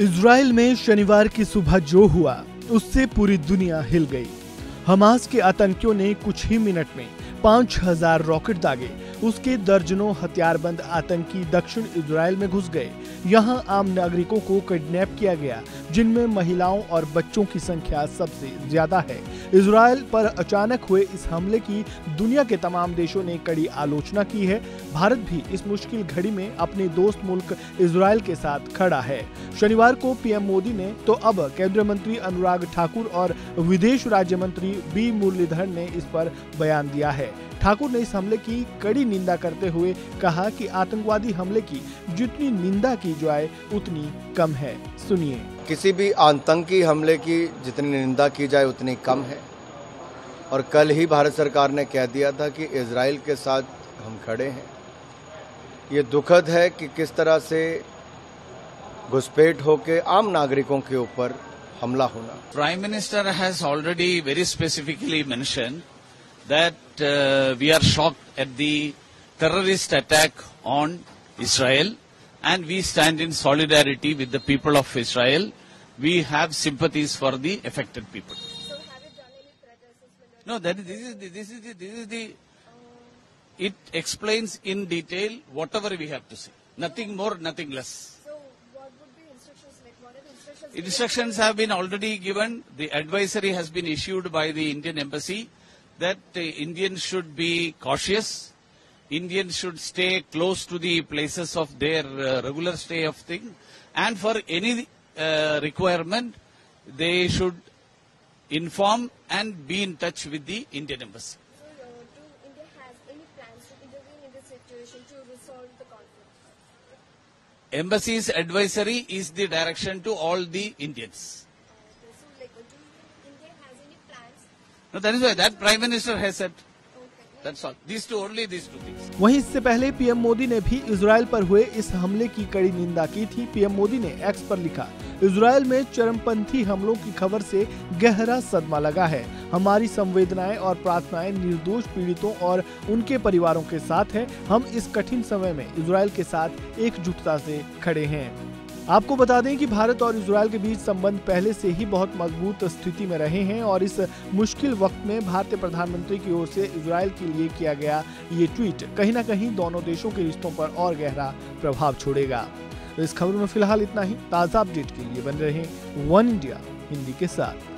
Israel में शनिवार की सुबह जो हुआ उससे पूरी दुनिया हिल गई। हमास के आतंकियों ने कुछ ही मिनट में 5000 रॉकेट दागे। उसके दर्जनों हथियारबंद आतंकी दक्षिण इजराइल में घुस गए। यहां आम नागरिकों को किडनैप किया गया, जिनमें महिलाओं और बच्चों की संख्या सबसे ज्यादा है। इजराइल पर अचानक हुए इस हमले की दुनिया के तमाम देशों ने कड़ी आलोचना की है। भारत भी इस मुश्किल घड़ी में अपने दोस्त मुल्क इजराइल के साथ खड़ा है। शनिवार को पीएम मोदी ने तो अब केंद्रीय मंत्री अनुराग ठाकुर और विदेश राज्य मंत्री बी मुरलीधर ने इस पर बयान दिया है। ठाकुर ने इस हमले की कड़ी निंदा करते हुए कहा कि आतंकवादी हमले की जितनी निंदा की जाए उतनी कम है। सुनिए। किसी भी आतंकी हमले की जितनी निंदा की जाए उतनी कम है। और कल ही भारत सरकार ने कह दिया था कि इजराइल के साथ हम खड़े हैं। ये दुखद है कि किस तरह से घुसपैठ होकर आम नागरिकों के ऊपर हमला होना। Prime Minister has already very specifically mentioned that we are shocked at the terrorist attack on Israel and we stand in solidarity with the people of Israel. We have sympathies for the affected people. So have you done any protests? No, this is the it explains in detail whatever we have to say. Nothing more, nothing less. So what would be instructions like? What are the instructions? Instructions have been already given. The advisory has been issued by the Indian Embassy that Indians should be cautious. Indians should stay close to the places of their regular stay of thing. And for any requirement, they should inform and be in touch with the Indian Embassy. So do India has any plans to intervene in this situation to resolve the conflict? Embassy's advisory is the direction to all the Indians. So like, do India has any plans? No, that is why that Prime Minister has said. Okay. That's all. These two things. वहीं इससे पहले PM Modi ने भी Israel पर हुए इस हमले की कड़ी निंदा की थी। पीएम मोदी ने एक्स पर लिखा, इजराइल में चरमपंथी हमलों की खबर से गहरा सदमा लगा है। हमारी संवेदनाएं और प्रार्थनाएं निर्दोष पीड़ितों और उनके परिवारों के साथ है। हम इस कठिन समय में इजराइल के साथ एकजुटता से खड़े हैं। आपको बता दें कि भारत और इजराइल के बीच संबंध पहले से ही बहुत मजबूत स्थिति में रहे हैं और इस मुश्किल वक्त में भारतीय प्रधानमंत्री की ओर से इजराइल के लिए किया गया ये ट्वीट कहीं न कहीं दोनों देशों के रिश्तों पर और गहरा प्रभाव छोड़ेगा। इस खबर में फिलहाल इतना ही। ताज़ा अपडेट के लिए बने रहें वन इंडिया हिंदी के साथ।